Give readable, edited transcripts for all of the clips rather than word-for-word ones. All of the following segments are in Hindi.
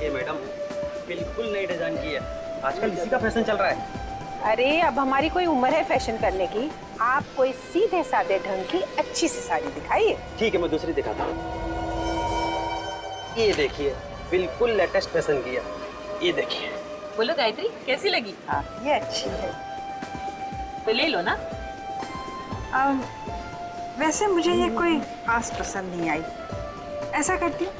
देखिए मैडम, बिल्कुल नई डिजाइन की है, आजकल इसी का फैशन चल रहा है। अरे अब हमारी कोई उम्र है फैशन करने की? आप कोई सीधे साधे ढंग की अच्छी सी साड़ी दिखाइए। ठीक है, मैं दूसरी दिखाता हूँ। ये देखिए, बिल्कुल लेटेस्ट फैशन की है, ये देखिए। बोलो गायत्री, कैसी लगी? हाँ, ये अच्छी है। तो ले लो ना। वैसे मुझे ये कोई खास पसंद नहीं आई। ऐसा करती हूँ,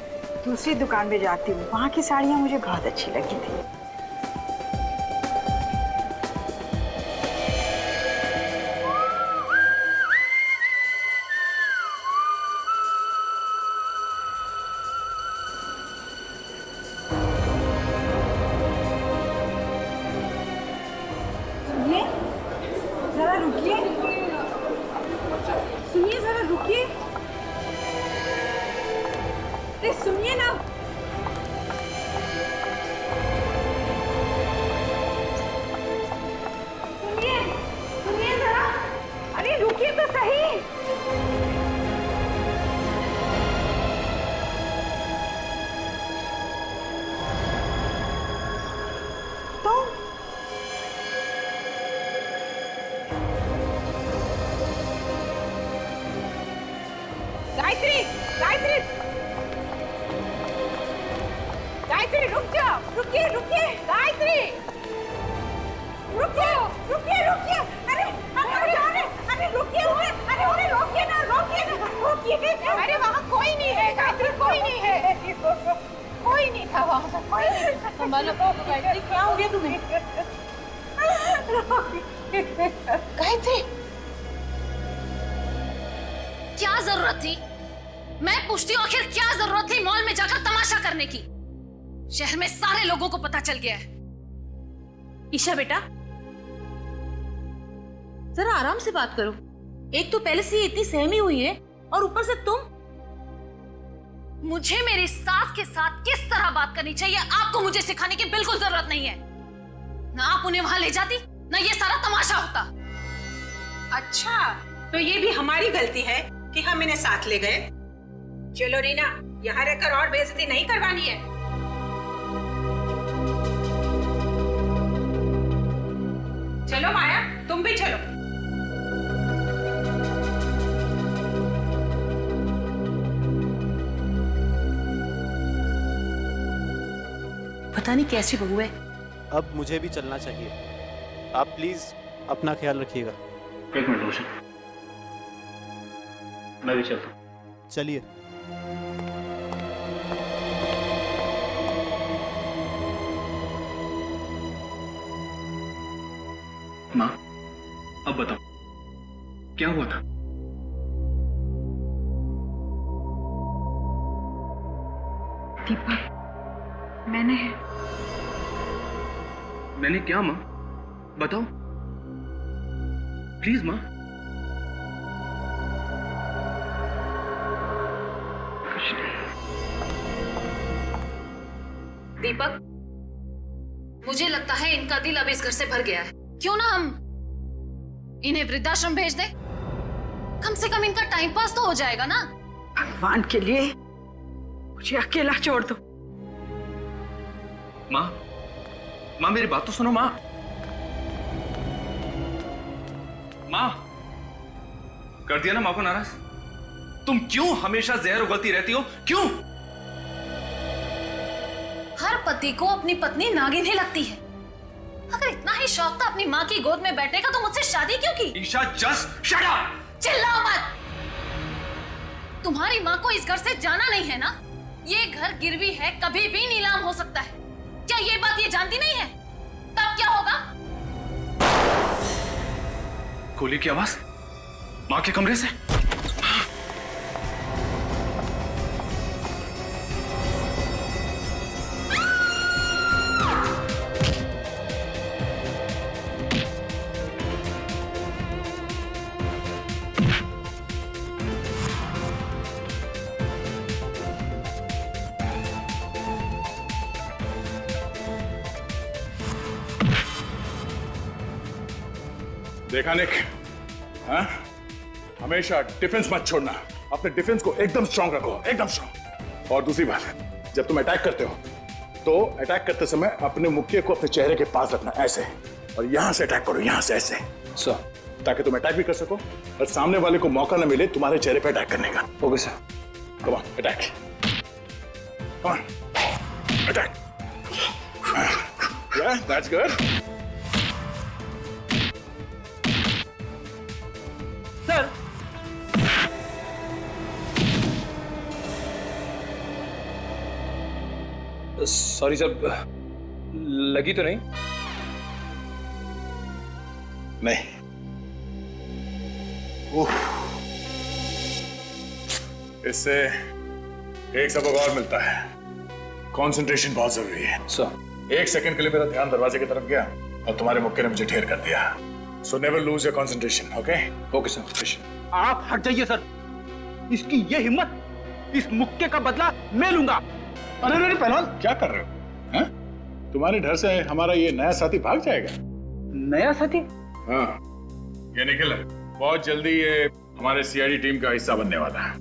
दूसरी दुकान में जाती हूँ, वहाँ की साड़ियाँ मुझे बहुत अच्छी लगी थी। जरा रुकिए, सुनिए, जरा रुकिए। अरे सुनिए ना। सुनिए, सुनिए जरा। अरे रुकिए तो सही। तो गायत्री, गायत्री, गायत्री रुक जाओ, रुकिए, रुकिए, गायत्री, रुकिए, रुकिए, रुकिए। अरे अरे अरे अरे रुकिए, अरे उन्हें रोकिए ना, रोकिए ना, रोकिए। अरे वहाँ कोई नहीं है गायत्री, कोई नहीं है, कोई नहीं था वहाँ पर, कोई नहीं था। संभालो गायत्री, क्या हो गया तुम्हें? गायत्री, क्या जरूरत थी? मैं पूछती हूँ, आखिर क्या जरूरत थी मॉल में जाकर तमाशा करने की? शहर में सारे लोगों को पता चल गया है। ईशा बेटा, जरा आराम से बात करो। एक तो पहले से ही इतनी सहमी हुई है और ऊपर से तुम। मुझे मेरी सास के साथ किस तरह बात करनी चाहिए आपको मुझे सिखाने की बिल्कुल जरूरत नहीं है। ना आप उन्हें वहां ले जाती, ना ये सारा तमाशा होता। अच्छा, तो ये भी हमारी गलती है कि हम इन्हें साथ ले गए। चलो रीना, यहाँ रहकर और बेइज्जती नहीं करवानी है। चलो माया, तुम भी चलो। पता नहीं कैसी बहू है। अब मुझे भी चलना चाहिए, आप प्लीज अपना ख्याल रखिएगा। एक मिनट रोशन, मैं भी चलता हूँ। चलिए। माँ, अब बताओ क्या हुआ था? दीपक, मैंने क्या माँ? बताओ प्लीज माँ। दीपक, मुझे लगता है इनका दिल अब इस घर से भर गया है। क्यों ना हम इन्हें वृद्धाश्रम भेज दे? कम से कम इनका टाइम पास तो हो जाएगा ना। भगवान के लिए मुझे अकेला छोड़ दो। माँ, माँ मेरी बात तो सुनो माँ। माँ, कर दिया ना माँ को नाराज? तुम क्यों हमेशा जहर उगलती रहती हो? क्यों? हर पति को अपनी पत्नी नागिन ही लगती है। अगर इतना ही शौक था अपनी माँ की गोद में बैठने का तो मुझसे शादी क्यों की? Isha, just shut up! चिल्लाओ मत। तुम्हारी माँ को इस घर से जाना नहीं है ना? ये घर गिरवी है, कभी भी नीलाम हो सकता है। क्या ये बात ये जानती नहीं है? तब क्या होगा? गोली की आवाज माँ के कमरे से। देखा निक, हाँ? हमेशा डिफेंस मत छोड़ना, अपने डिफेंस को एकदम स्ट्रांग रखो, एकदम स्ट्रांग। और दूसरी बात, जब तुम अटैक करते हो तो अटैक करते समय अपने मुक्के को अपने चेहरे के पास रखना, ऐसे, और यहां से अटैक करो, यहां से ऐसे, सर। ताकि तुम अटैक भी कर सको और सामने वाले को मौका न मिले तुम्हारे चेहरे पे अटैक करने का। Okay sir. Come on, attack, come on, attack. Yeah, that's good. Sir sorry sir, लगी तो नहीं? नहीं। इससे एक सबक और मिलता है, कंसंट्रेशन बहुत जरूरी है। सर। 1 सेकंड के लिए मेरा ध्यान दरवाजे की तरफ गया और तुम्हारे मुक्के ने मुझे ढेर कर दिया। So never lose your concentration, okay? Okay sir. आप हट जाइए सर, इसकी ये हिम्मत, इस मुक्के का बदला मैं लूंगा। अरे पहलवान, क्या कर रहे हो? हैं? तुम्हारे डर से हमारा ये नया साथी भाग जाएगा। नया साथी? हाँ, ये निखिल है, बहुत जल्दी ये हमारे सीआईडी टीम का हिस्सा बनने वाला है।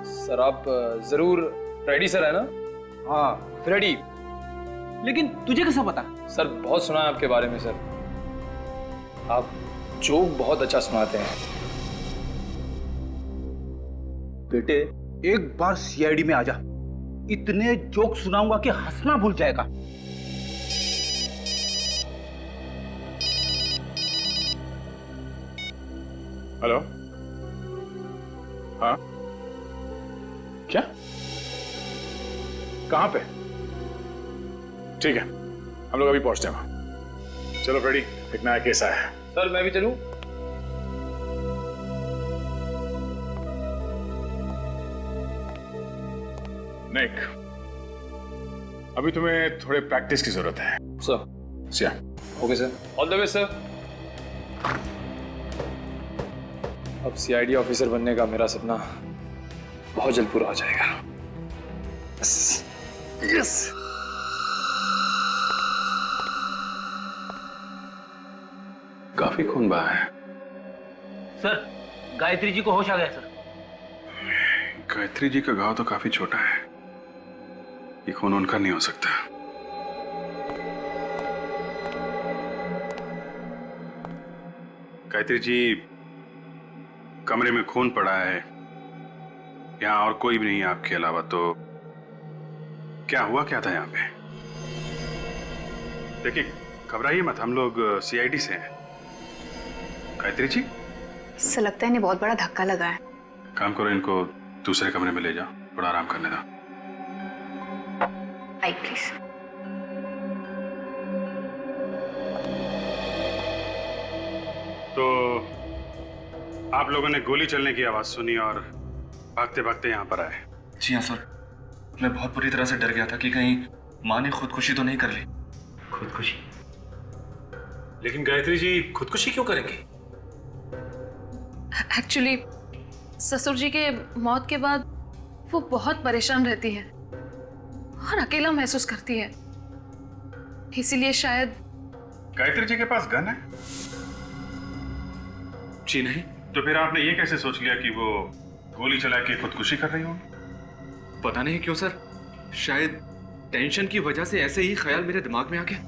सर आप जरूर रेडी सर है ना? हाँ रेडी। लेकिन तुझे कैसा पता? सर बहुत सुना है आपके बारे में सर, आप जोक बहुत अच्छा सुनाते हैं। बेटे एक बार सीआईडी में आ जा, इतने जोक सुनाऊंगा कि हंसना भूल जाएगा। हेलो, हाँ, क्या, कहां पे? ठीक है, हम लोग अभी पहुंचते हैं वहां। चलो फ्रेडी, एक नया केस आया है। सर मैं भी चलूं? निक, अभी तुम्हें थोड़े प्रैक्टिस की जरूरत है। Sir. Siya. Okay sir, all the best sir. अब सीआईडी ऑफिसर बनने का मेरा सपना बहुत जल्द पूरा हो जाएगा। यस। काफी खून बहा है। सर गायत्री जी को होश आ गया सर। गायत्री जी का घाव तो काफी छोटा है, ये खून उनका नहीं हो सकता। गायत्री जी, कमरे में खून पड़ा है, यहां और कोई भी नहीं है आपके अलावा, तो क्या हुआ क्या था यहां पे? देखिए घबराइए मत, हम लोग सीआईडी से हैं। गायत्री जी, इससे लगता है इन्हें बहुत बड़ा धक्का लगा है। काम करो, इनको दूसरे कमरे में ले जाओ, थोड़ा आराम करने दो। आई प्लीज। तो आप लोगों ने गोली चलने की आवाज सुनी और भागते भागते यहाँ पर आए? जी हाँ सर, मैं बहुत बुरी तरह से डर गया था कि कहीं माँ ने खुदकुशी तो नहीं कर ली। खुदकुशी? लेकिन गायत्री जी खुदकुशी क्यों करेंगी? एक्चुअली ससुर जी के मौत के बाद वो बहुत परेशान रहती है और अकेला महसूस करती है, इसीलिए शायद। गायत्री जी के पास गन है? जी नहीं। तो फिर आपने ये कैसे सोच लिया कि वो गोली चला के खुदकुशी कर रही होंगी? पता नहीं क्यों सर, शायद टेंशन की वजह से ऐसे ही ख्याल मेरे दिमाग में आ गया।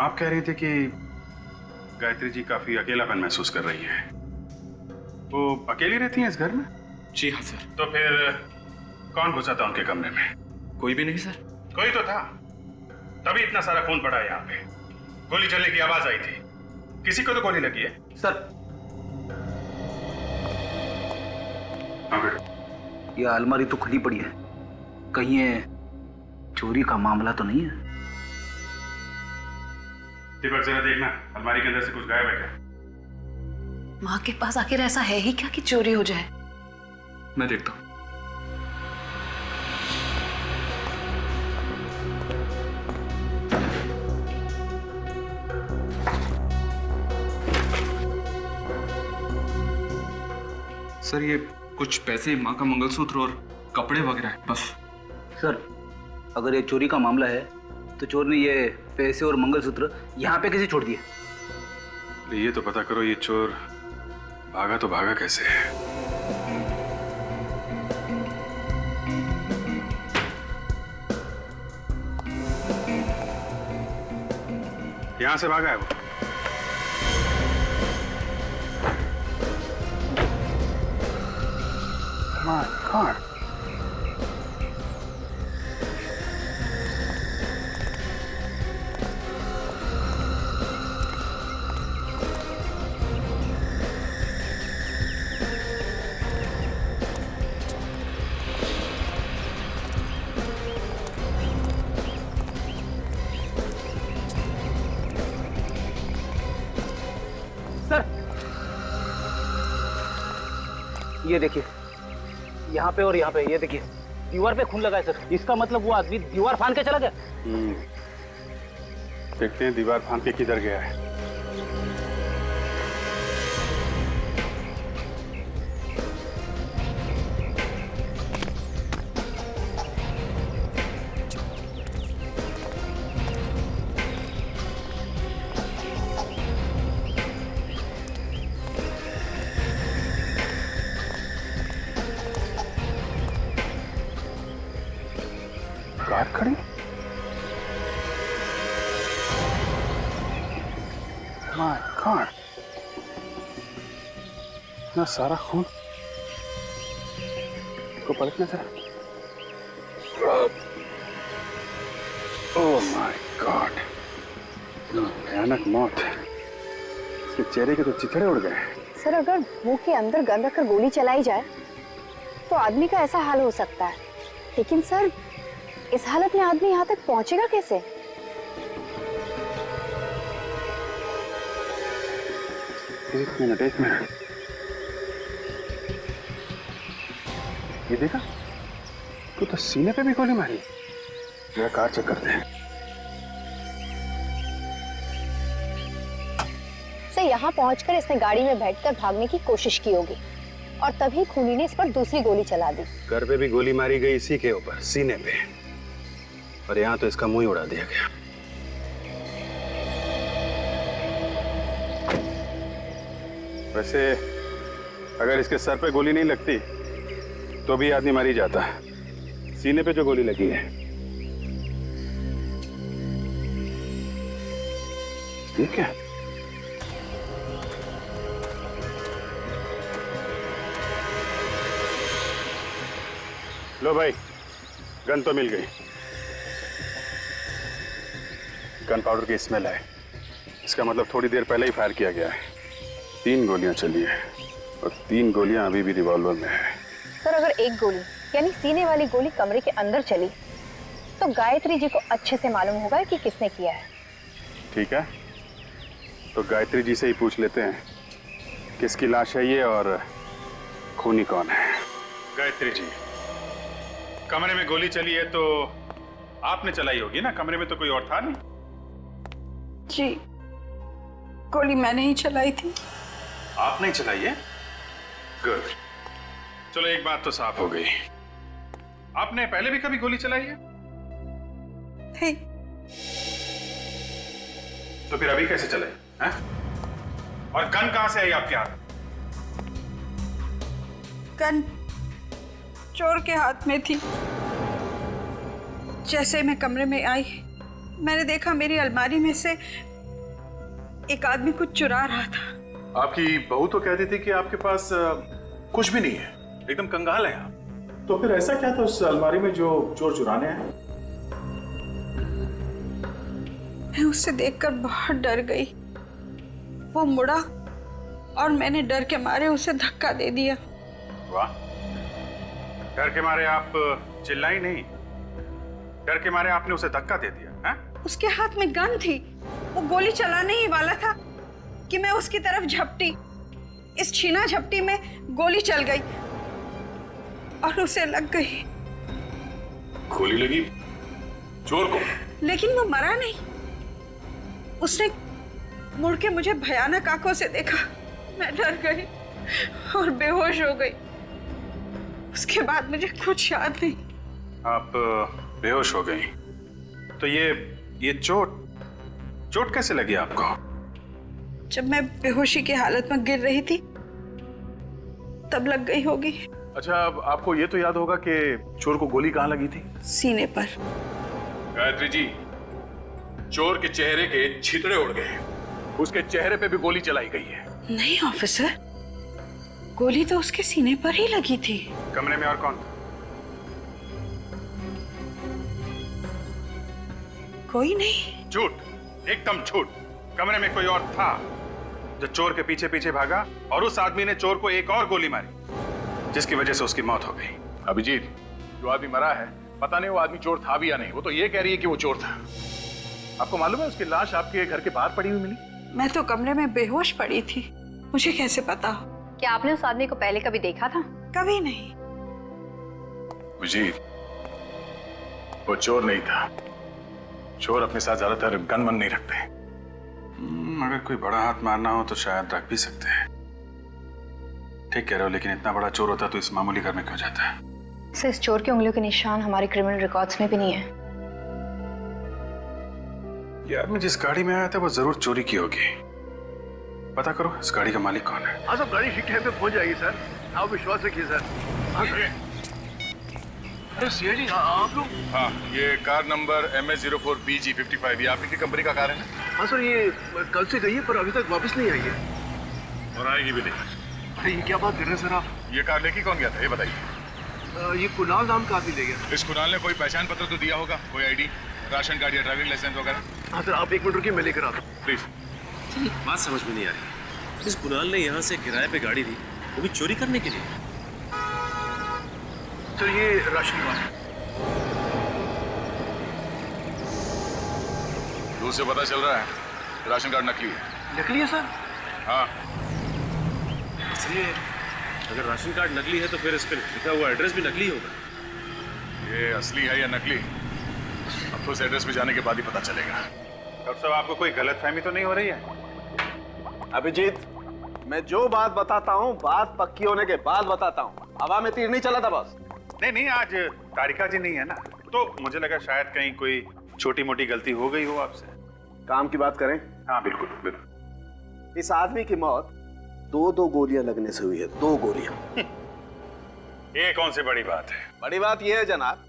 आप कह रहे थे कि गायत्री जी काफी अकेलापन महसूस कर रही है, वो अकेली रहती हैं इस घर में? जी हाँ सर। तो फिर कौन घुसा था उनके कमरे में? कोई भी नहीं सर। कोई तो था, तभी इतना सारा खून पड़ा है यहाँ पे। गोली चलने की आवाज आई थी, किसी को तो गोली लगी है। सर ये अलमारी तो खुली पड़ी है, कहीं ये चोरी का मामला तो नहीं है? दीपक जरा देखना, अलमारी के अंदर से कुछ गायब है क्या? माँ के पास आखिर ऐसा है ही क्या कि चोरी हो जाए? मैं देखता हूँ। सर ये कुछ पैसे, माँ का मंगलसूत्र और कपड़े वगैरह है बस। सर अगर ये चोरी का मामला है तो चोर ने ये पैसे और मंगलसूत्र यहाँ पे कैसे छोड़ दिए? ये तो पता करो, ये चोर भागा तो भागा कैसे है? यहां से भागा है वो। My God. सर, ये देखिए, यहाँ पे और यहाँ पे, ये देखिए दीवार पे खून लगा है सर। इसका मतलब वो आदमी दीवार फांद के चला गया। देखते हैं दीवार फांद के किधर गया है। कार खड़ी? माय गॉड, इतना सारा खून। को पलटना जरा। ओह माय गॉड, भयानक मौत। इसके चेहरे के तो चिथड़े उड़ गए। सर, अगर मुंह के अंदर गन रखकर गोली चलाई जाए तो आदमी का ऐसा हाल हो सकता है, लेकिन सर इस हालत में आदमी यहाँ तक पहुंचेगा कैसे? एक मिनट। ये देखा, तू तो सीने पे भी गोली मारी। जरा कार चेक करते हैं। सर, यहाँ पहुंचकर इसने गाड़ी में बैठकर भागने की कोशिश की होगी और तभी खूनी ने इस पर दूसरी गोली चला दी। घर पे भी गोली मारी गई इसी के ऊपर, सीने पे, और यहाँ तो इसका मुंह ही उड़ा दिया गया। वैसे अगर इसके सर पे गोली नहीं लगती तो भी आदमी मारी जाता। सीने पे जो गोली लगी है, ठीक है। लो भाई, गन तो मिल गई। गन पाउडर की स्मेल है। इसका मतलब थोड़ी देर पहले ही फायर किया गया है। 3 गोलियां चली है और 3 गोलियां अभी भी रिवॉल्वर में है। सर, अगर एक गोली यानी सीने वाली गोली कमरे के अंदर चली तो गायत्री जी को अच्छे से मालूम होगा कि किसने किया है। ठीक है, तो गायत्री जी से ही पूछ लेते हैं किसकी लाश है ये और खूनी कौन है। गायत्री जी, कमरे में गोली चली है तो आपने चलाई होगी ना? कमरे में तो कोई और था नहीं। जी, गोली मैंने ही चलाई थी। आपने चलाई है? गुड। चलो, एक बात तो साफ हो गई। आपने पहले भी कभी गोली चलाई है? नहीं। तो फिर अभी कैसे चलाई हैं? और गन कहां से आई आपके हाथ? गन चोर के हाथ में थी। जैसे मैं कमरे में आई, मैंने देखा मेरी अलमारी में से एक आदमी कुछ चुरा रहा था। आपकी बहू तो कहती थी कि आपके पास कुछ भी नहीं है, एकदम कंगाल है आप। तो फिर ऐसा क्या था उस अलमारी में जो चोर चुराने आए? मैं उससे देखकर बहुत डर गई। वो मुड़ा और मैंने डर के मारे उसे धक्का दे दिया। वाह, डर के मारे आप चिल्लाई नहीं, डर के मारे आपने उसे धक्का दे दिया है? उसके हाथ में गन थी, वो गोली चलाने ही वाला था कि मैं उसकी तरफ झपटी। इस छीना झपटी में गोली चल गई और उसे लग गई। गोली लगी चोर को? लेकिन वो मरा नहीं। उसने मुड़ के मुझे भयानक आंखों से देखा। मैं डर गई और बेहोश हो गई। उसके बाद मुझे कुछ याद नहीं। आप बेहोश हो गई? तो ये चोट कैसे लगी आपको? जब मैं बेहोशी की हालत में गिर रही थी तब लग गई होगी। अच्छा, अब आपको ये तो याद होगा कि चोर को गोली कहाँ लगी थी? सीने पर। गायत्री जी, चोर के चेहरे के छितड़े उड़ गए, उसके चेहरे पे भी गोली चलाई गई है। नहीं ऑफिसर, गोली तो उसके सीने पर ही लगी थी। कमरे में और कौन था? कोई नहीं। झूठ, एकदम झूठ। कमरे में कोई और था जो चोर के पीछे पीछे भागा और उस आदमी ने चोर को एक और गोली मारी जिसकी वजह से उसकी मौत हो गई। अभिजीत, जो आदमी मरा है पता नहीं वो आदमी चोर था भी या नहीं, वो तो ये कह रही है कि वो चोर था। आपको मालूम है उसकी लाश आपके घर के बाहर पड़ी हुई मिली? मैं तो कमरे में बेहोश पड़ी थी, मुझे कैसे पता? क्या आपने उस आदमी को पहले कभी देखा था? कभी नहीं। अभिजीत, वो चोर नहीं था। चोर अपने साथ ज्यादातर गन नहीं रखते। अगर कोई बड़ा हाथ मारना हो तो शायद रख भी सकते हैं। ठीक कह रहे हो, लेकिन इतना बड़ा चोर होता तो इस मामूली घर में क्यों जाता है? सर, इस चोर के उंगलियों के निशान हमारे क्रिमिनल रिकॉर्ड्स में भी नहीं है। ये आदमी जिस गाड़ी में आया था वो जरूर चोरी की होगी। पता करो इस गाड़ी का मालिक कौन है। हाँ सर, गाड़ी ठीक टाइम पे पहुंच जाएगी सर, आप विश्वास रखिए सर। हाँ सर। अरे सीआईडी आप लोग? हाँ, ये कार नंबर MS04BG55, ये आपकी कंपनी का कार है ना? हाँ सर, ये कल से गई है पर अभी तक वापस नहीं आई है। और आएगी भी नहीं। अरे ये क्या बात कर रहे हैं सर आप? ये कार लेके कौन गया था ये बताइए। ये कुणाल नाम का आदमी ले गया। इस कुणाल ने कोई पहचान पत्र तो दिया होगा, कोई आईडी, राशन कार्ड या ड्राइविंग लाइसेंस वगैरह? हाँ सर, आप 1 मिनट रुकिए, मैं लेकर आता हूँ। प्लीज। बात समझ में नहीं आ रही। इस कुणाल ने यहाँ से किराए पे गाड़ी ली, वो भी चोरी करने के लिए। सर ये राशन कार्ड। दूर से पता चल रहा है राशन कार्ड नकली है। नकली है सर? हाँ। इसलिए अगर राशन कार्ड नकली है तो फिर इस पे लिखा हुआ एड्रेस भी नकली होगा। ये असली है या नकली, अब तो इस एड्रेस पे जाने के बाद ही पता चलेगा। डॉक्टर साहब, आपको कोई गलतफहमी तो नहीं हो रही है? अभिजीत, मैं जो बात बताता हूँ बात पक्की होने के बाद बताता हूँ। हवा में तीर नहीं चला था बस। नहीं, आज तारिका जी नहीं है ना, तो मुझे लगा शायद कहीं कोई छोटी मोटी गलती हो गई हो आपसे। काम की बात करें? हाँ बिल्कुल बिल्कुल। इस आदमी की मौत 2 गोलियां लगने से हुई है। 2 गोलियां। ये कौन सी बड़ी बात है? बड़ी बात यह है जनाब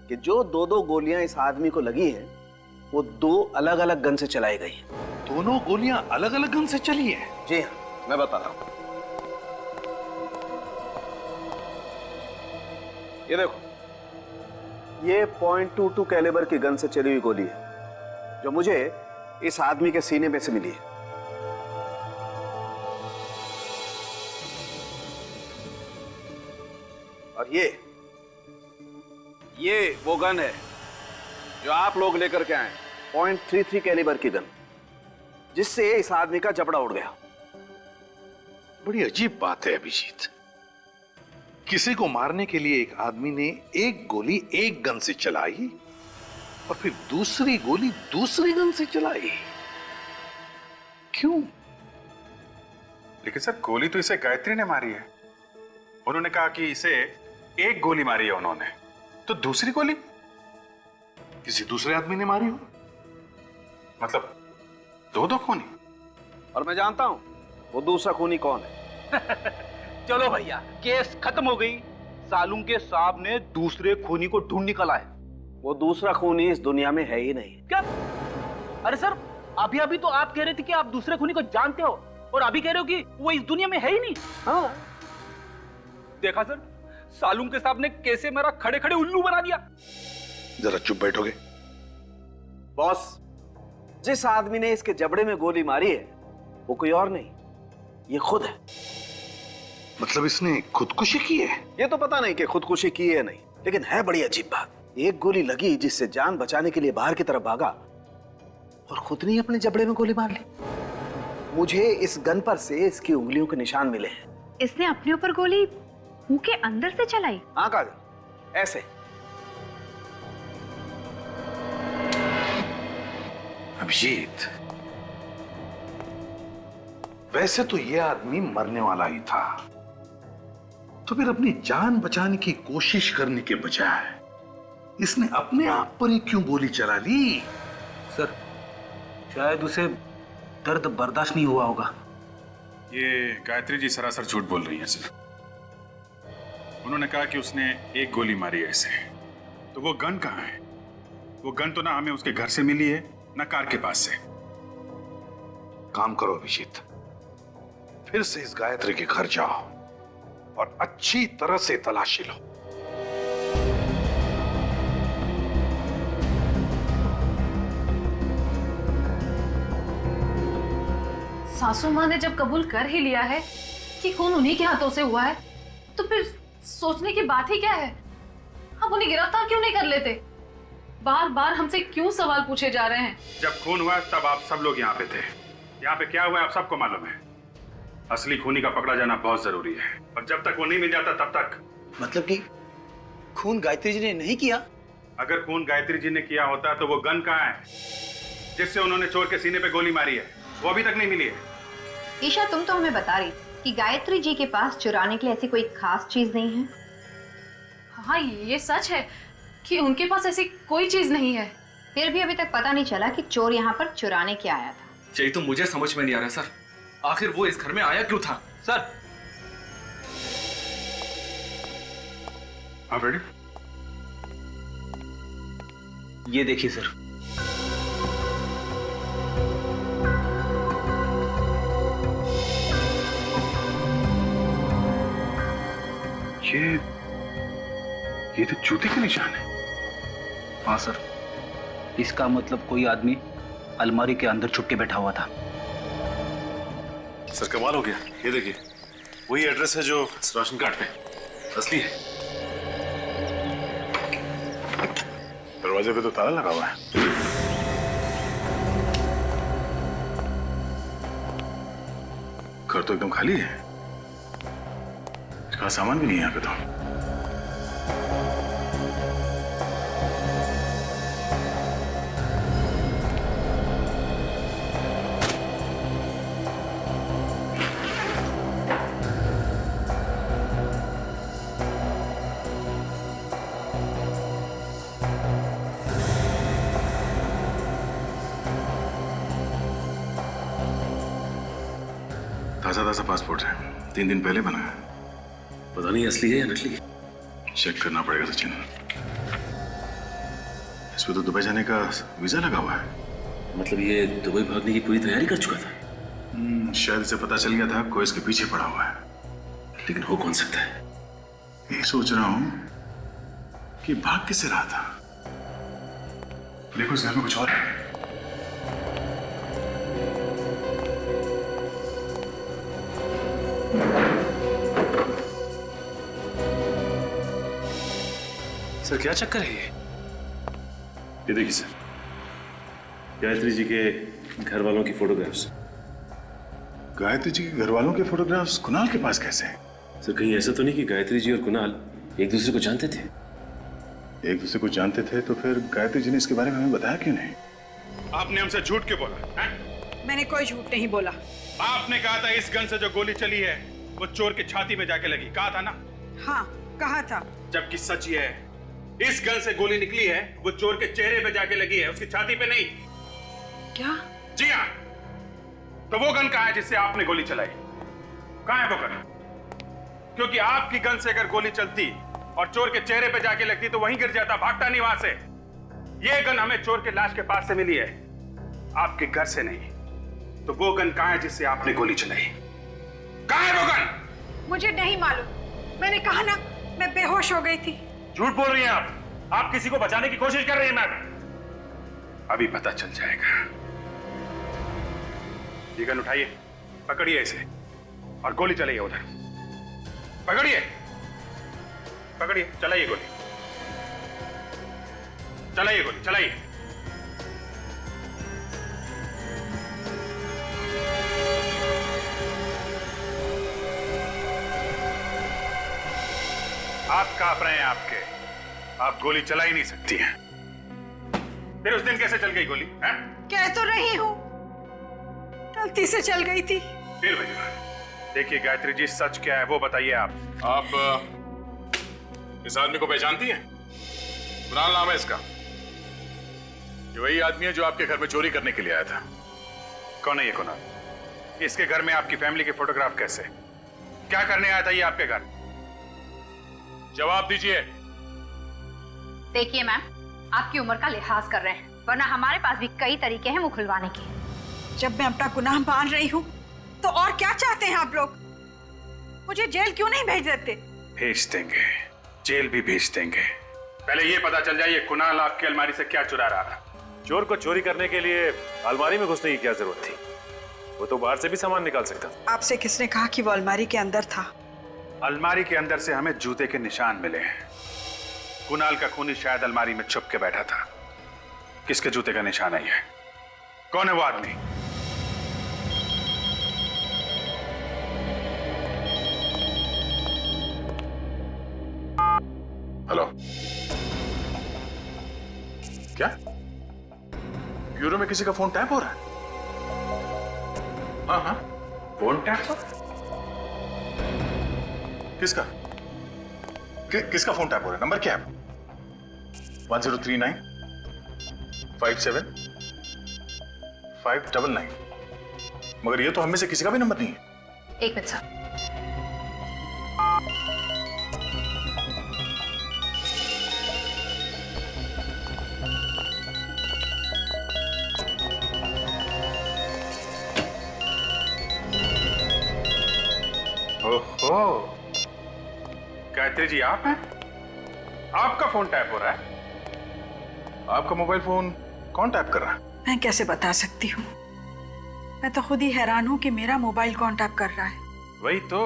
कि जो 2 गोलियां इस आदमी को लगी हैं वो 2 अलग अलग गन से चलाई गई हैं। दोनों गोलियां अलग अलग गन से चली है? जी हाँ, मैं बता रहा हूं। ये देखो, ये .22 कैलिबर की गन से चली हुई गोली है जो मुझे इस आदमी के सीने में से मिली है। और ये वो गन है जो आप लोग लेकर के आए, .33 कैलिबर की गन, जिससे इस आदमी का जबड़ा उड़ गया। बड़ी अजीब बात है अभिजीत, किसी को मारने के लिए एक आदमी ने एक गोली एक गन से चलाई और फिर दूसरी गोली दूसरी गन से चलाई। क्यों? लेकिन सर, गोली तो इसे गायत्री ने मारी है। उन्होंने कहा कि इसे एक गोली मारी है उन्होंने, तो दूसरी गोली किसी दूसरे आदमी ने मारी हो। मतलब 2 खूनी। और मैं जानता हूं वो दूसरा खूनी कौन है। चलो भैया, केस खत्म हो गई। सालून के साहब ने दूसरे खूनी को ढूंढ निकाला है। वो दूसरा खूनी इस दुनिया में है ही नहीं। क्या? अरे सर, अभी तो आप कह रहे थे कि आप दूसरे खूनी को जानते हो, और अभी कह रहे हो कि वो इस दुनिया में है ही नहीं। हाँ, देखा सर, सालून के साहब ने कैसे मेरा खड़े खड़े उल्लू बना दिया। जरा चुप बैठोगे? बॉस, जिस आदमी ने इसके जबड़े में गोली मारी है वो कोई और नहीं, ये खुद है। मतलब इसने खुदकुशी की है? ये तो पता नहीं कि खुदकुशी की है नहीं, लेकिन है बड़ी अजीब बात। एक गोली लगी जिससे जान बचाने के लिए बाहर की तरफ भागा और खुद ने अपने जबड़े में गोली मार ली। मुझे इस गन पर से इसकी उंगलियों के निशान मिले हैं। इसने अपने ऊपर गोली मुंह के अंदर से चलाई? हाँ काजल, ऐसे। अभिजीत, वैसे तो यह आदमी मरने वाला ही था, तो फिर अपनी जान बचाने की कोशिश करने के बजाय इसने अपने आप पर ही क्यों गोली चला ली? सर, शायद उसे दर्द बर्दाश्त नहीं हुआ होगा। ये गायत्री जी सरासर झूठ बोल रही हैं सर। उन्होंने कहा कि उसने एक गोली मारी है इसे, तो वो गन कहाँ है? वो गन तो ना हमें उसके घर से मिली है न कार के पास से। काम करो अभिजीत, फिर से इस गायत्री के घर जाओ और अच्छी तरह से तलाशी लो। सासू माँ ने जब कबूल कर ही लिया है कि खून उन्हीं के हाथों से हुआ है, तो फिर सोचने की बात ही क्या है? आप उन्हें गिरफ्तार क्यों नहीं कर लेते? बार बार हमसे क्यों सवाल पूछे जा रहे हैं? जब खून हुआ तब आप सब लोग यहाँ पे थे। यहाँ पे क्या हुआ आप सबको मालूम है। असली खूनी का पकड़ा जाना बहुत जरूरी है, और जब तक वो नहीं मिल जाता तब तक। मतलब कि खून गायत्री जी ने नहीं किया? अगर खून गायत्री जी ने किया होता तो वो गन कहाँ है जिससे उन्होंने चोर के सीने पे गोली मारी है? वो अभी तक नहीं मिली है। ईशा, तुम तो हमें बता रही कि गायत्री जी के पास चुराने के लिए ऐसी कोई खास चीज नहीं है। हाँ, ये सच है कि उनके पास ऐसी कोई चीज नहीं है। फिर भी अभी तक पता नहीं चला कि चोर यहाँ पर चुराने क्या आया था। यही तो मुझे समझ में नहीं आ रहा सर, आखिर वो इस घर में आया क्यों था? सर, आप रेडी? ये देखिए सर। ये तो जूते के निशान है। हाँ सर, इसका मतलब कोई आदमी अलमारी के अंदर छुप के बैठा हुआ था। सर कमाल हो गया, ये देखिए वही एड्रेस है जो राशन कार्ड पे असली है। दरवाजे पे तो ताला लगा हुआ है। घर तो एकदम खाली है, इसका सामान भी नहीं है यहाँ पे तो। ताजा ताजा पासपोर्ट है, 3 दिन पहले बना है। पता नहीं असली है या नकली। चेक करना पड़ेगा सचिन। इस पे तो दुबई जाने का वीजा लगा हुआ है। मतलब ये दुबई भागने की पूरी तैयारी कर चुका था। शायद इसे पता चल गया था कोई इसके पीछे पड़ा हुआ है। लेकिन हो कौन सकता है? ये सोच रहा हूं कि भाग किससे रहा था। देखो इस घर में कुछ और है। सर क्या चक्कर है ये देखिए सर, गायत्री जी के घर वालों की फोटोग्राफ्स। गायत्री जी के घर वालों के फोटोग्राफ्स कुणाल के पास कैसे हैं? सर कहीं ऐसा तो नहीं कि गायत्री जी और कुणाल एक दूसरे को जानते थे? एक दूसरे को जानते थे तो फिर गायत्री जी ने इसके बारे में हमें बताया क्यों नहीं? आपने हमसे झूठ क्यों बोला है? मैंने कोई झूठ नहीं बोला। आपने कहा था इस गन से जो गोली चली है वो चोर की छाती में जाके लगी, कहा था ना? हाँ, कहा था। जबकि सच ये है, इस गन से गोली निकली है वो चोर के चेहरे पे जाके लगी है, उसकी छाती पे नहीं। क्या? जी हाँ। तो वो गन कहाँ है जिससे आपने गोली चलाई? कहाँ है वो गन? क्योंकि आपकी गन से अगर गोली चलती और चोर के चेहरे पे जाके लगती तो वहीं गिर जाता, भागता नहीं वहां से। ये गन हमें चोर के लाश के पास से मिली है, आपके घर से नहीं। तो वो गन कहाँ है जिससे आपने गोली चलाई? कहाँ है वो गन? मुझे नहीं मालूम। मैंने कहा ना, मैं बेहोश हो गई थी। झूठ बोल रही हैं आप किसी को बचाने की कोशिश कर रही हैं मैम। अभी पता चल जाएगा। ये गन उठाइए, पकड़िए इसे और गोली चलाइए उधर। पकड़िए, पकड़िए, चलाइए गोली, चलाइए गोली, चलाइए। आप कांप रहे हैं, आप गोली चला ही नहीं सकती हैं। फिर उस दिन कैसे चल गई गोली? कह तो रही हूँ, गलती से चल गई थी। फिर देखिए गायत्री जी, सच क्या है वो बताइए आप इस आदमी को पहचानती हैं? कुणाल नाम है इसका। ये वही आदमी है जो आपके घर में चोरी करने के लिए आया था। कौन है ये कुणाल? इसके घर में आपकी फैमिली के फोटोग्राफ कैसे? क्या करने आया था ये आपके घर? जवाब दीजिए। देखिए मैम, आपकी उम्र का लिहाज कर रहे हैं। वरना हमारे पास भी कई तरीके हैं मुंह खुलवाने के। जब मैं अपना गुनाह मान रही हूँ तो और क्या चाहते हैं आप लोग? मुझे जेल क्यों नहीं भेज देते? भेज देंगे, जेल भी भेज देंगे। पहले ये पता चल जाए ये कुणाल आपकी अलमारी से क्या चुरा रहा था। चोर को चोरी करने के लिए अलमारी में घुसने की क्या जरूरत थी? वो तो बाहर से भी सामान निकाल सकता था। आपसे किसने कहा कि वो अलमारी के अंदर था? अलमारी के अंदर से हमें जूते के निशान मिले हैं। कुणाल का खूनी शायद अलमारी में छुप के बैठा था। किसके जूते का निशान है ये? कौन है वो आदमी? हेलो, क्या ब्यूरो में किसी का फोन टैप हो रहा है? हाँ हाँ, फोन टैप हो? किसका? किसका फोन टैप हो रहा है? नंबर क्या है? 1039 57 599। मगर ये तो हम में से किसी का भी नंबर नहीं है। एक मिनट सर। ओहो, गायत्री जी आप हैं? आपका फोन टैप हो रहा है? आपका मोबाइल फोन कौन टैप कर रहा है? मैं कैसे बता सकती हूँ? मैं तो खुद ही हैरान हूँ कि मेरा मोबाइल कौन टैप कर रहा है। वही तो,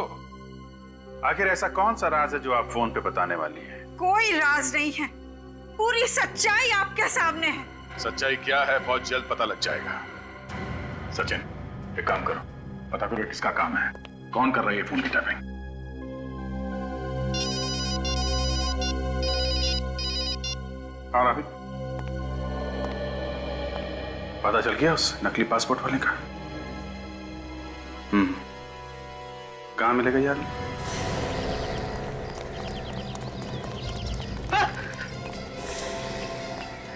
आखिर ऐसा कौन सा राज है जो आप फोन पे बताने वाली है? कोई राज नहीं है, पूरी सच्चाई आपके सामने है। सच्चाई क्या है बहुत जल्द पता लग जाएगा। सचिन, एक काम करो, पता करो किसका काम है, कौन कर रहा है ये फोन की टैपिंग। हाँ राबी, पता चल गया उस नकली पासपोर्ट वाले का? कहाँ मिलेगा यार?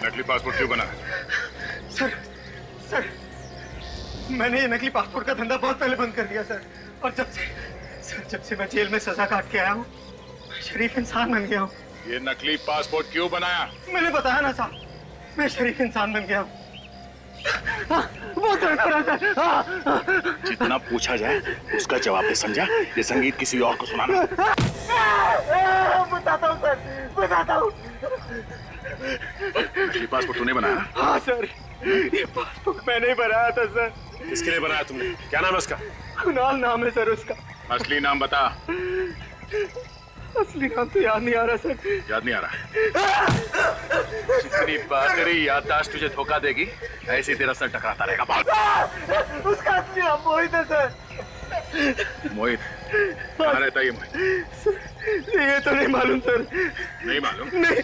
नकली पासपोर्ट क्यों बना? सर मैंने ये नकली पासपोर्ट का धंधा बहुत पहले बंद कर दिया सर। और जब से मैं जेल में सजा काट के आया हूँ, शरीफ इंसान बन गया हूँ। ये नकली पासपोर्ट क्यों बनाया? मैंने बताया ना साहब, मैं शरीफ इंसान बन गया हूँ। बहुत दर्द हो रहा है सर। जितना पूछा जाए उसका जवाब दे, समझा? ये संगीत किसी और को सुनाना। बताता हूँ सर, बताता हूँ। नकली पासपोर्ट तूने बनाया? हाँ सर, ये पासपोर्ट मैंने ही बनाया था सर। किसके लिए बनाया तुमने? क्या नाम है उसका? कुणाल नाम है सर उसका। असली नाम बता। असली नाम तो याद नहीं आ रहा सर। याद नहीं आ रहा? जितनी बातरी याददाश्त तुझे धोखा देगी, ऐसे तेरा सर टकराता रहेगा। बात उसका असली नाम मोहित है सर। मोहित? कहाँ रहता है ये मोहित? ये तो नहीं मालूम सर। नहीं मालूम? नहीं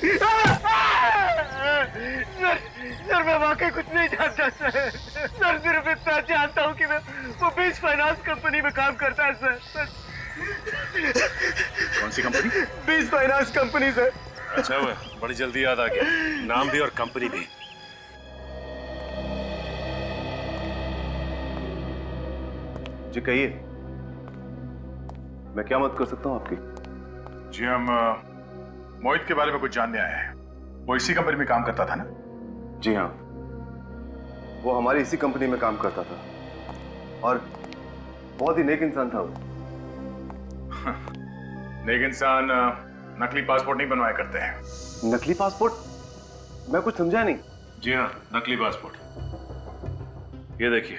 सर, मैं वाकई कुछ नहीं जानता सर। सिर्फ इतना जानता हूँ कि वो बीच फाइनेंस कंपनी में काम करता है सर। कौन सी कंपनी? बीच फाइनेंस कंपनी सर। अच्छा हुआ, बड़ी जल्दी याद आ गया, नाम भी और कंपनी भी। जी कहिए, मैं क्या मदद कर सकता हूँ आपकी? जी हम मोहित के बारे में कुछ जानने आए हैं। वो इसी कंपनी में काम करता था ना? जी हाँ, वो हमारी इसी कंपनी में काम करता था और बहुत ही नेक इंसान था वो। नेक इंसान नकली पासपोर्ट नहीं बनवाया करते हैं। नकली पासपोर्ट? मैं कुछ समझा नहीं। जी हाँ, नकली पासपोर्ट। ये देखिए।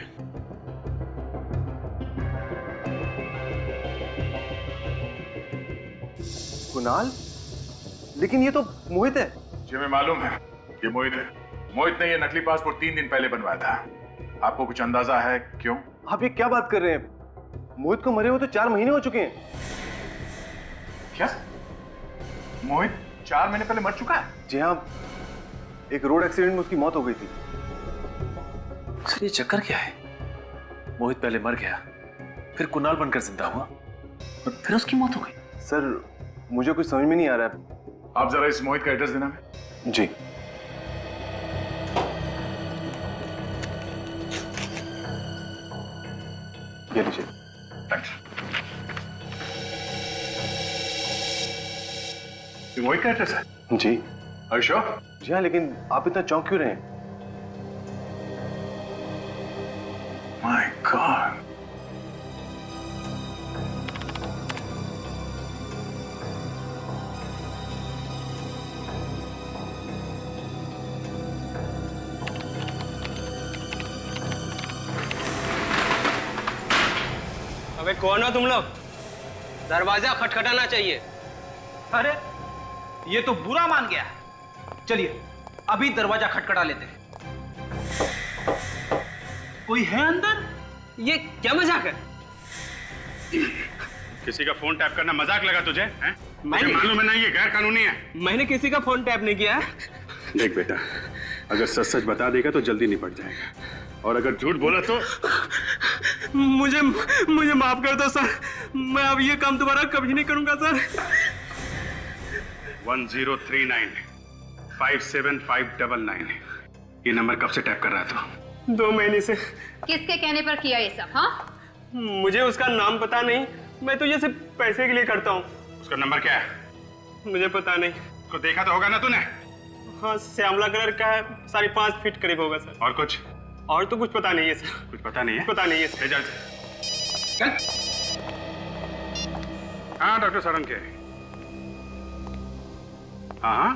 कुणाल? लेकिन ये तो मोहित है। जी हमें मालूम है ये मोहित है। मोहित ने ये नकली पासपोर्ट 3 दिन पहले बनवाया था। आपको कुछ अंदाजा है क्यों? आप ये क्या बात कर रहे हैं? मोहित को मरे हुए तो 4 महीने हो चुके हैं। क्या? मोहित 4 महीने पहले मर चुका है? जी हाँ, एक रोड एक्सीडेंट में उसकी मौत हो गई थी। सर ये चक्कर क्या है? मोहित पहले मर गया, फिर कुणाल बनकर जिंदा हुआ और फिर उसकी मौत हो गई। सर मुझे कुछ समझ में नहीं आ रहा है। आप जरा इस मोहित का एड्रेस देना है। जी। ये लीजिए। थैंक्स। ये मोहित का एड्रेस है? जी। Are you sure? जी हाँ, लेकिन आप इतना चौंक क्यों रहे हैं? My God. अबे कौन हो तुम लोग? दरवाजा खटखटाना चाहिए। अरे ये तो बुरा मान गया। चलिए अभी दरवाजा खटखटा लेते हैं। कोई है अंदर? ये क्या मजाक है? किसी का फोन टैप करना मजाक लगा तुझे? हैं? मुझे मैंने- मालूम है ना ये गैर कानूनी है। मैंने किसी का फोन टैप नहीं किया है। देख बेटा, अगर सच सच बता देगा तो जल्दी निपट जाएगा, और अगर झूठ बोला तो मुझे माफ कर दो सर, मैं अब ये काम दोबारा कभी नहीं करूंगा सर। 1039 57599 ये नंबर कब से टैप कर रहा था? 2 महीने से। किसके कहने पर किया ये सब? हाँ, मुझे उसका नाम पता नहीं, मैं तो ये सिर्फ पैसे के लिए करता हूँ। उसका नंबर क्या है? मुझे पता नहीं। उसको देखा तो होगा ना तूने? हाँ, श्यामला कलर का है, 5.5 फीट करीब होगा सर। और कुछ? और तो कुछ पता नहीं है सर। कुछ पता नहीं है? पता नहीं है सर। चल। हाँ डॉक्टर सारंग के। हाँ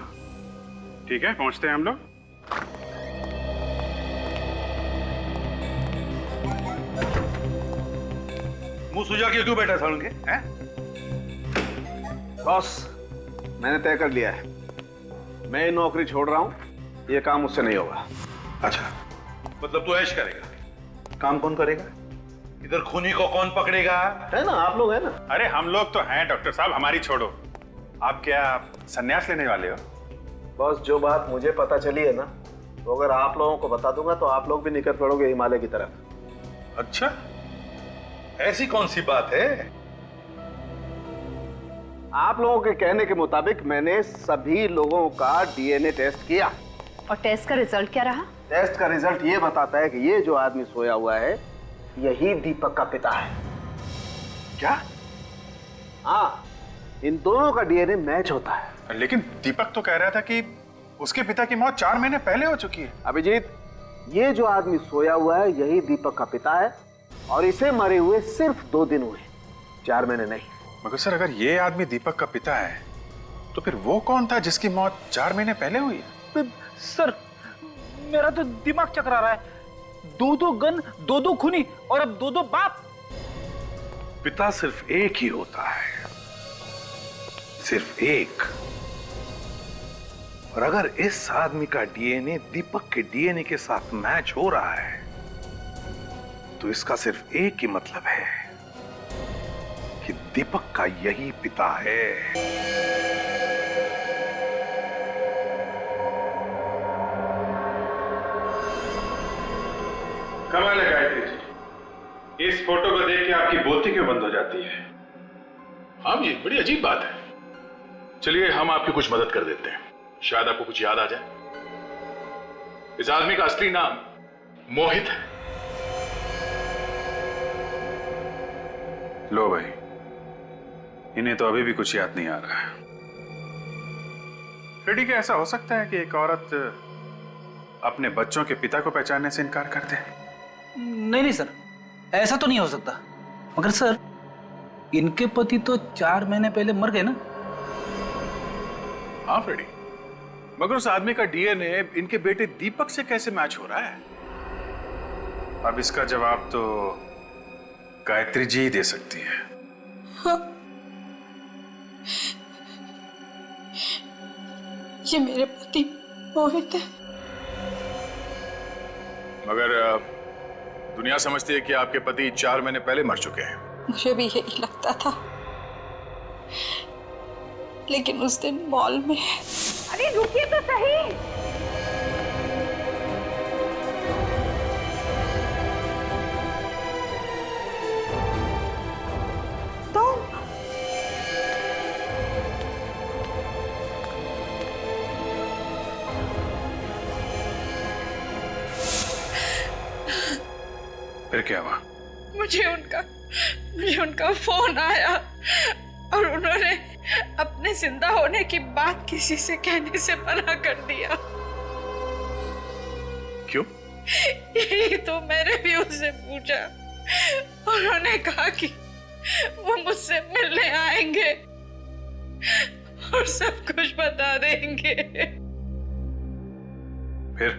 ठीक है, पहुंचते हैं हम लोग। मुंह सुझा के क्यों बैठा सारंग के? हैं? बॉस, मैंने तय कर लिया है, मैं नौकरी छोड़ रहा हूं। ये काम मुझसे नहीं होगा। अच्छा, मतलब तू ऐश करेगा? काम कौन करेगा? इधर खूनी को कौन पकड़ेगा? है ना, आप लोग है ना। अरे हम लोग तो हैं डॉक्टर साहब, हमारी छोड़ो। आप क्या संन्यास लेने वाले हो? बॉस, जो बात मुझे पता चली है ना, तो अगर आप लोगों को बता दूंगा तो आप लोग भी निकल पड़ोगे हिमालय की तरफ। अच्छा, ऐसी कौन सी बात है? आप लोगों के कहने के मुताबिक मैंने सभी लोगों का डीएनए टेस्ट किया। और टेस्ट का रिजल्ट क्या रहा? टेस्ट का रिजल्ट ये बताता है कि ये जो आदमी सोया हुआ है यही दीपक का पिता है। क्या? हाँ, इन दोनों का डीएनए मैच होता है। लेकिन दीपक तो कह रहा था कि उसके पिता की मौत 4 महीने पहले हो चुकी है। अभिजीत, ये जो आदमी सोया हुआ है यही दीपक का पिता है, और इसे मरे हुए सिर्फ 2 दिन हुए, 4 महीने नहीं। मगर सर, अगर ये आदमी दीपक का पिता है तो फिर वो कौन था जिसकी मौत 4 महीने पहले हुई है? सर मेरा तो दिमाग चकरा रहा है। 2 गन, 2 खूनी, और अब 2 बाप। पिता सिर्फ एक ही होता है, सिर्फ एक। और अगर इस आदमी का डीएनए दीपक के डीएनए के साथ मैच हो रहा है तो इसका सिर्फ एक ही मतलब है कि दीपक का यही पिता है। कमाल है गायत्री जी, इस फोटो को देख के आपकी बोलती क्यों बंद हो जाती है? हाँ जी, बड़ी अजीब बात है। चलिए हम आपकी कुछ मदद कर देते हैं, शायद आपको कुछ याद आ जाए। इस आदमी का असली नाम मोहित है। लो भाई, इन्हें तो अभी भी कुछ याद नहीं आ रहा है। फ्रेडी, क्या ऐसा हो सकता है कि एक औरत अपने बच्चों के पिता को पहचानने से इनकार कर दे? नहीं सर, ऐसा तो नहीं हो सकता। मगर सर, इनके पति तो 4 महीने पहले मर गए ना। हाँ फ्रेडी, मगर उस आदमी का डीएनए इनके बेटे दीपक से कैसे मैच हो रहा है? अब इसका जवाब तो गायत्री जी ही दे सकती है। हाँ। ये मेरे पति मोहित है। मगर दुनिया समझती है कि आपके पति 4 महीने पहले मर चुके हैं। मुझे भी यही लगता था, लेकिन उस दिन मॉल में। अरे रुकिए तो सही। तो फिर क्या हुआ? मुझे उनका फोन आया और उन्होंने अपने जिंदा होने की बात किसी से कहने से मना कर दिया। क्यों? यही तो मैंने भी उससे पूछा। उन्होंने कहा कि वो मुझसे मिलने आएंगे और सब कुछ बता देंगे। फिर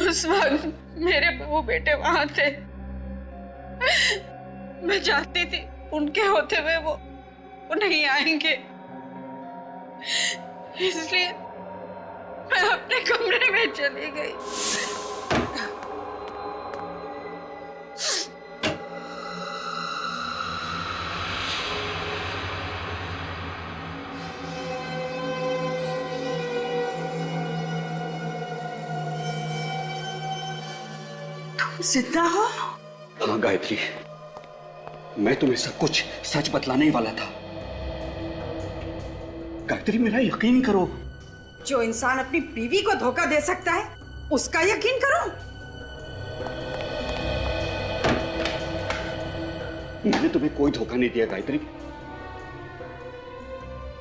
उस वक्त मेरे बहू बेटे वहां थे। मैं चाहती थी उनके होते हुए वो नहीं आएंगे, इसलिए मैं अपने कमरे में चली गई। तुम जिंदा हो? हाँ गायत्री, मैं तुम्हें सब कुछ सच बतलाने ही वाला था। गायत्री मेरा यकीन करो। जो इंसान अपनी बीवी को धोखा दे सकता है उसका यकीन करो। मैंने तुम्हें कोई धोखा नहीं दिया गायत्री।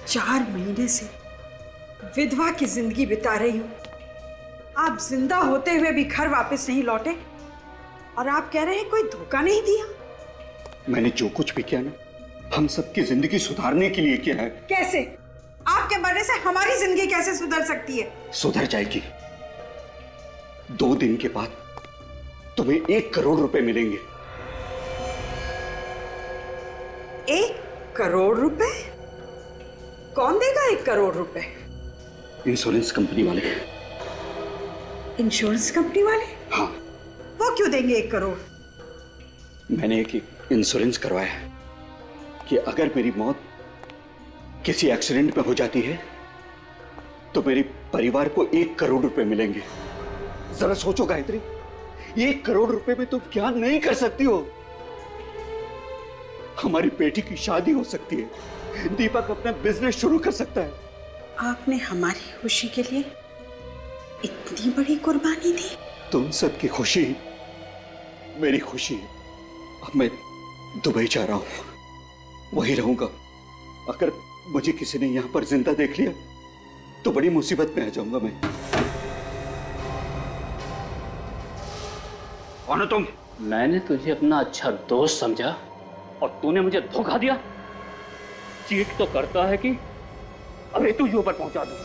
4 महीने से विधवा की जिंदगी बिता रही हूं। आप जिंदा होते हुए भी घर वापस नहीं लौटे और आप कह रहे हैं कोई धोखा नहीं दिया। मैंने जो कुछ भी किया ना, हम सबकी जिंदगी सुधारने के लिए किया है। कैसे? आपके मरने से हमारी जिंदगी कैसे सुधर सकती है? सुधर जाएगी। 2 दिन के बाद तुम्हें 1 करोड़ रुपए मिलेंगे। 1 करोड़ रुपए? कौन देगा 1 करोड़ रुपए? इंश्योरेंस कंपनी वाले। इंश्योरेंस कंपनी वाले? हाँ। वो क्यों देंगे 1 करोड़? मैंने एक इंश्योरेंस करवाया है कि अगर मेरी मौत किसी एक्सीडेंट में हो जाती है तो मेरे परिवार को 1 करोड़ रुपए मिलेंगे। जरा सोचो गायत्री, 1 करोड़ रुपए में तुम क्या नहीं कर सकती हो? हमारी बेटी की शादी हो सकती है, दीपक अपना बिजनेस शुरू कर सकता है। आपने हमारी खुशी के लिए इतनी बड़ी कुर्बानी दी? तुम सबकी खुशी मेरी खुशी है। अब मैं दुबई जा रहा हूं, वहीं रहूंगा। अगर मुझे किसी ने यहां पर जिंदा देख लिया तो बड़ी मुसीबत में आ जाऊंगा मैं। कौन हो तुम? मैंने तुझे अपना अच्छा दोस्त समझा और तूने मुझे धोखा दिया। चीट तो करता है कि अबे तुझे ऊपर पहुंचा दूं।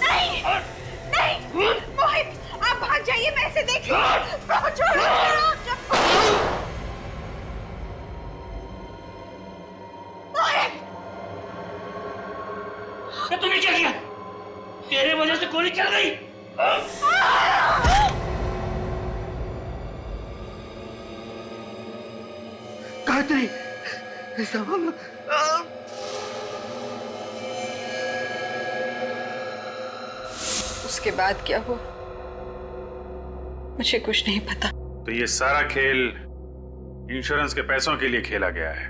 नहीं, नहीं, मोहित, आप भाग जाइए, मैं इसे देख तो तूने क्या किया? तेरे वजह से गोली चल गई। गायत्री, उसके बाद क्या हुआ मुझे कुछ नहीं पता। तो ये सारा खेल इंश्योरेंस के पैसों के लिए खेला गया है।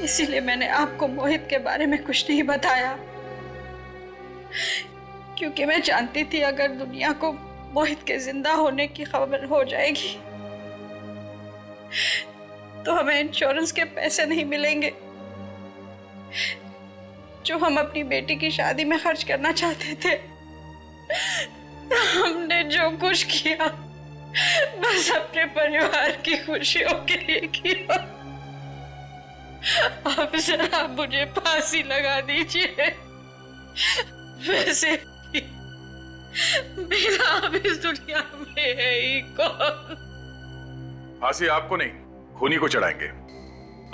इसीलिए मैंने आपको मोहित के बारे में कुछ नहीं बताया, क्योंकि मैं जानती थी अगर दुनिया को मोहित के जिंदा होने की खबर हो जाएगी तो हमें इंश्योरेंस के पैसे नहीं मिलेंगे जो हम अपनी बेटी की शादी में खर्च करना चाहते थे। हमने जो कुछ किया बस अपने परिवार की खुशियों के लिए किया। अब जरा मुझे फांसी लगा दीजिए, वैसे मेरा अब इस दुनिया में है ही कौन। फांसी आपको नहीं, खूनी को चढ़ाएंगे।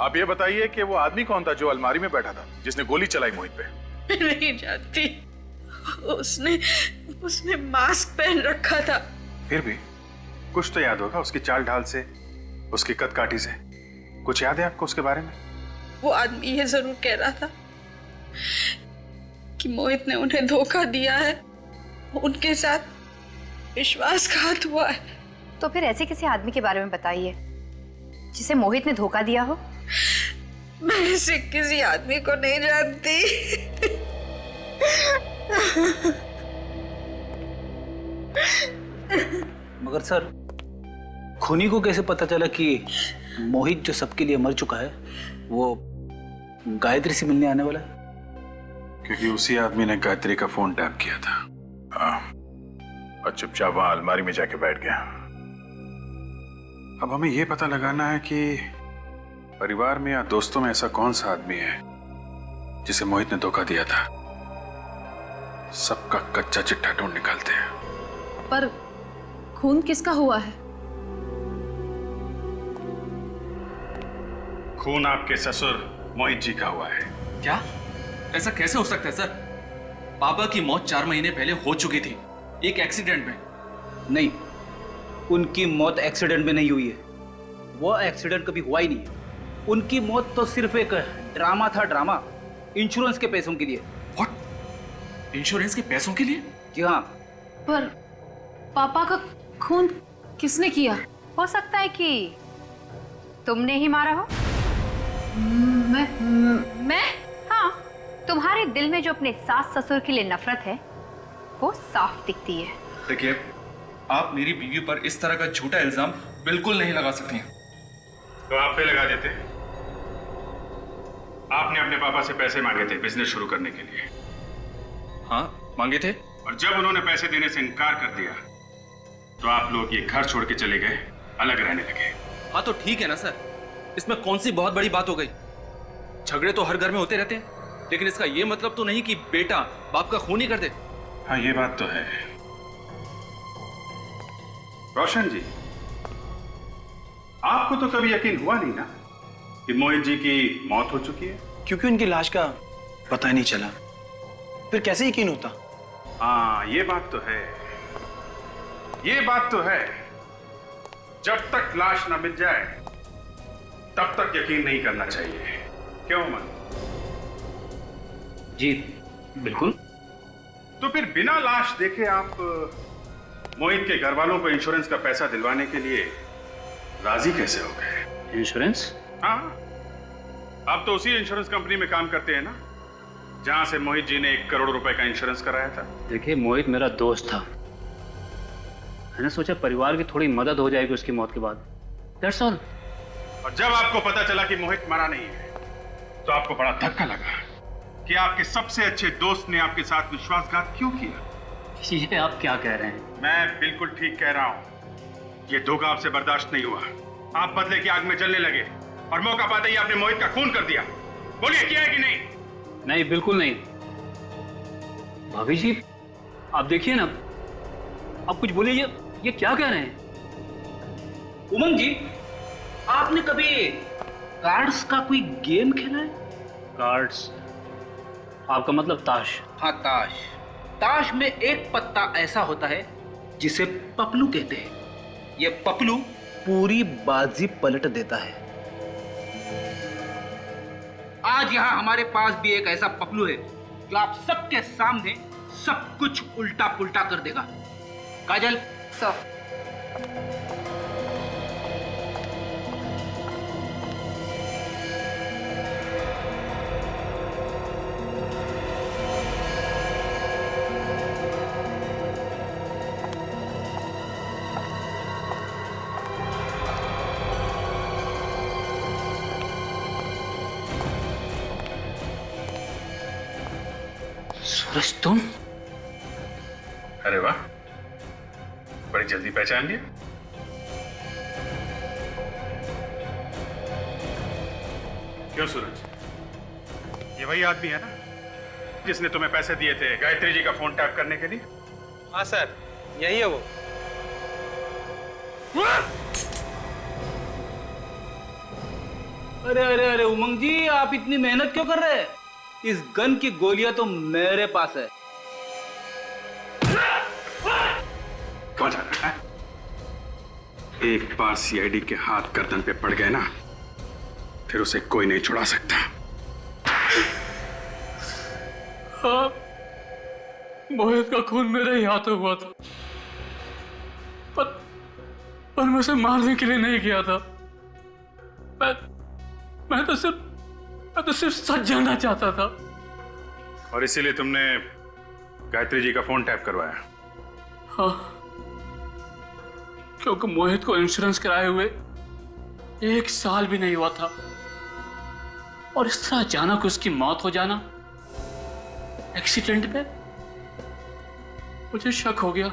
आप ये बताइए कि वो आदमी कौन था जो अलमारी में बैठा था, जिसने गोली चलाई मोहित पे? मैं नहीं जानती। उसने मास्क पहन रखा था। फिर भी कुछ तो याद होगा उसकी चाल ढाल से, उसकी कद काठी से। कुछ याद है आपको उसके बारे में? वो आदमी ये जरूर कह रहा था कि मोहित ने उन्हें धोखा दिया है, उनके साथ विश्वासघात हुआ है। तो फिर ऐसे किसी आदमी के बारे में बताइए जिसे मोहित ने धोखा दिया हो। मैं ऐसे किसी आदमी को नहीं जानती। मगर सर, खूनी को कैसे पता चला कि मोहित जो सबके लिए मर चुका है वो गायत्री से मिलने आने वाला है? क्योंकि उसी आदमी ने गायत्री का फोन टैप किया था। और चुपचाप वहां अलमारी में जाके बैठ गया। अब हमें यह पता लगाना है कि परिवार में या दोस्तों में ऐसा कौन सा आदमी है जिसे मोहित ने धोखा दिया था। सबका कच्चा चिट्ठा ढूंढ निकालते हैं। पर खून किसका हुआ है? खून आपके ससुर मोहित जी का हुआ है। क्या? ऐसा कैसे हो सकता है सर? पापा की मौत 4 महीने पहले हो चुकी थी, एक एक्सीडेंट में। नहीं, उनकी मौत एक्सीडेंट में नहीं हुई है। वो एक्सीडेंट कभी हुआ ही नहीं है। उनकी मौत तो सिर्फ एक ड्रामा था, ड्रामा, इंश्योरेंस के पैसों के लिए। व्हाट? इंश्योरेंस के पैसों के लिए? जी हाँ। पर पापा का खून किसने किया? हो सकता है कि तुमने ही मारा हो। मैं? हाँ, तुम्हारे दिल में जो अपने सास ससुर के लिए नफरत है वो साफ दिखती है। देखिए, आप मेरी बीवी पर इस तरह का झूठा इल्जाम बिल्कुल नहीं लगा सकती हैं। तो आप पे लगा देते। आपने अपने पापा से पैसे मांगे थे बिजनेस शुरू करने के लिए। हाँ, मांगे थे। और जब उन्होंने पैसे देने से इनकार कर दिया तो आप लोग ये घर छोड़ के चले गए, अलग रहने लगे। हाँ तो ठीक है ना सर, इसमें कौन सी बहुत बड़ी बात हो गई? झगड़े तो हर घर में होते रहते हैं, लेकिन इसका ये मतलब तो नहीं कि बेटा बाप का खून ही कर दे। हाँ, ये बात तो है। रोशन जी, आपको तो कभी यकीन हुआ नहीं ना कि मोहित जी की मौत हो चुकी है? क्योंकि उनकी लाश का पता ही नहीं चला, फिर कैसे यकीन होता? हाँ, ये बात तो है, ये बात तो है। जब तक लाश ना मिल जाए तब तक यकीन नहीं करना चाहिए। क्यों मन? जी बिल्कुल। तो फिर बिना लाश देखे आप मोहित के घर वालों को इंश्योरेंस का पैसा दिलवाने के लिए राजी कैसे हो गए? इंश्योरेंस? हाँ, आप तो उसी इंश्योरेंस कंपनी में काम करते हैं ना जहां से मोहित जी ने 1 करोड़ रुपए का इंश्योरेंस कराया था। देखिए, मोहित मेरा दोस्त था। मैंने सोचा परिवार की थोड़ी मदद हो जाएगी उसकी मौत के बाद। That's all. और जब आपको पता चला कि मोहित मरा नहीं है तो आपको बड़ा धक्का लगा कि आपके सबसे अच्छे दोस्त ने आपके साथ विश्वासघात क्यों किया। ये आप क्या कह रहे हैं? मैं बिल्कुल ठीक कह रहा हूं। ये धोखा आपसे बर्दाश्त नहीं हुआ। आप बदले की आग में जलने लगे और मौका पाते ही आपने मोहित का खून कर दिया। बोलिए, किया है कि नहीं? नहीं, बिल्कुल नहीं। भाभी जी, आप देखिए ना, आप कुछ बोलिए। ये क्या कह रहे हैं? उमंग जी, आपने कभी कार्ड्स का कोई गेम खेला है? कार्ड्स? आपका मतलब ताश? हाँ, ताश। ताश में एक पत्ता ऐसा होता है जिसे पपलू कहते हैं। ये पपलू पूरी बाजी पलट देता है। आज यहां हमारे पास भी एक ऐसा पपलू है जो आप सबके सामने सब कुछ उल्टा पुल्टा कर देगा। काजल, सूरज, तुम? अरे वाह, बड़ी जल्दी पहचान लिया। क्यों सूरज, ये वही आदमी है ना जिसने तुम्हें पैसे दिए थे गायत्री जी का फोन टैप करने के लिए? हाँ सर, यही है वो। अरे अरे अरे उमंग जी, आप इतनी मेहनत क्यों कर रहे हैं? इस गन की गोलियां तो मेरे पास है। कौन जा रहा है? एक बार सीआईडी के हाथ गर्दन पे पड़ गए ना, फिर उसे कोई नहीं छुड़ा सकता। हाँ, मोहित का खून मेरे ही हाथों हुआ था, पर मैं उसे मारने के लिए नहीं किया था। मैं तो सिर्फ सच जानना चाहता था। और इसीलिए तुमने गायत्री जी का फोन टैप करवाया? हाँ, क्योंकि मोहित को इंश्योरेंस कराए हुए 1 साल भी नहीं हुआ था, और इस तरह अचानक उसकी मौत हो जाना एक्सीडेंट में मुझे शक हो गया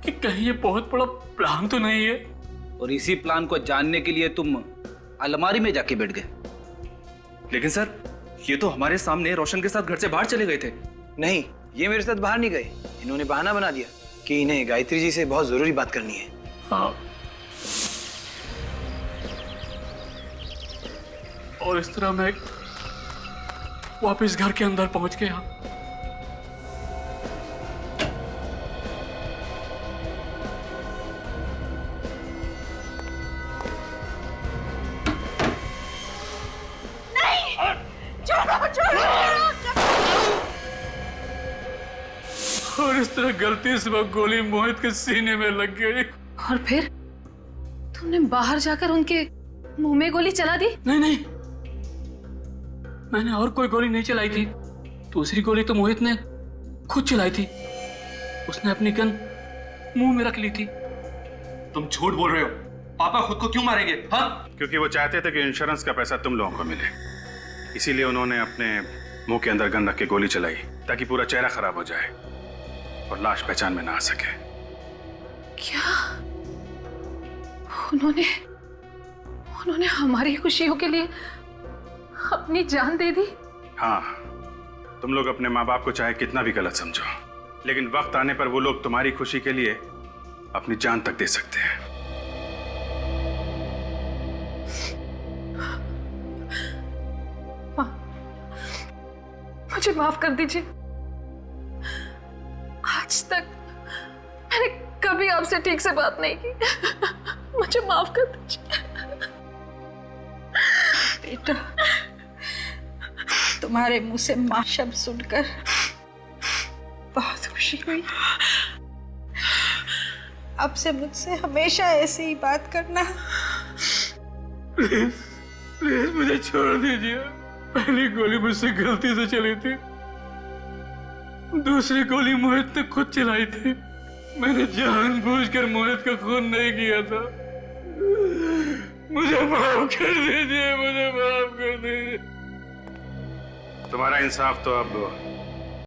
कि कहीं ये बहुत बड़ा प्लान तो नहीं है। और इसी प्लान को जानने के लिए तुम अलमारी में जाके बैठ गए। लेकिन सर, ये तो हमारे सामने रोशन के साथ घर से बाहर चले गए थे। नहीं, ये मेरे साथ बाहर नहीं गए। इन्होंने बहाना बना दिया कि इन्हें गायत्री जी से बहुत जरूरी बात करनी है। हाँ। और इस तरह मैं वापस घर के अंदर पहुंच गया। और इस तरह गलती से वो गोली मोहित के सीने में लग गई। और फिर तुमने बाहर जाकर उनके मुंह में गोली चला दी? नहीं, मैंने और कोई गोली नहीं चलाई थी। दूसरी गोली तो मोहित ने खुद चलाई थी। उसने अपनी गन मुंह में रख ली थी। तुम झूठ बोल रहे हो। पापा खुद को क्यों मारेंगे? हाँ? क्योंकि वो चाहते थे कि इंश्योरेंस का पैसा तुम लोगों को मिले, इसीलिए उन्होंने अपने मुंह के अंदर गन रख के गोली चलाई ताकि पूरा चेहरा खराब हो जाए और लाश पहचान में ना आ सके। क्या उन्होंने हमारी खुशियों के लिए अपनी जान दे दी? हाँ, तुम लोग अपने माँ बाप को चाहे कितना भी गलत समझो, लेकिन वक्त आने पर वो लोग तुम्हारी खुशी के लिए अपनी जान तक दे सकते हैं। मुझे माफ कर दीजिए। आज तक मैंने कभी आपसे ठीक से बात नहीं की। मुझे माफ कर दीजिए। बेटा, तुम्हारे मुंह से मां शब्द सुनकर बहुत खुशी हुई। अब से मुझसे हमेशा ऐसी ही बात करना। प्लीज मुझे छोड़ दीजिए। पहली गोली मुझसे गलती से चली थी, दूसरी गोली मोहित ने खुद चलाई थी। मैंने जानबूझकर मोहित का खून नहीं किया था। मुझे माफ कर दीजिए, मुझे माफ कर दीजिए। तुम्हारा इंसाफ तो अब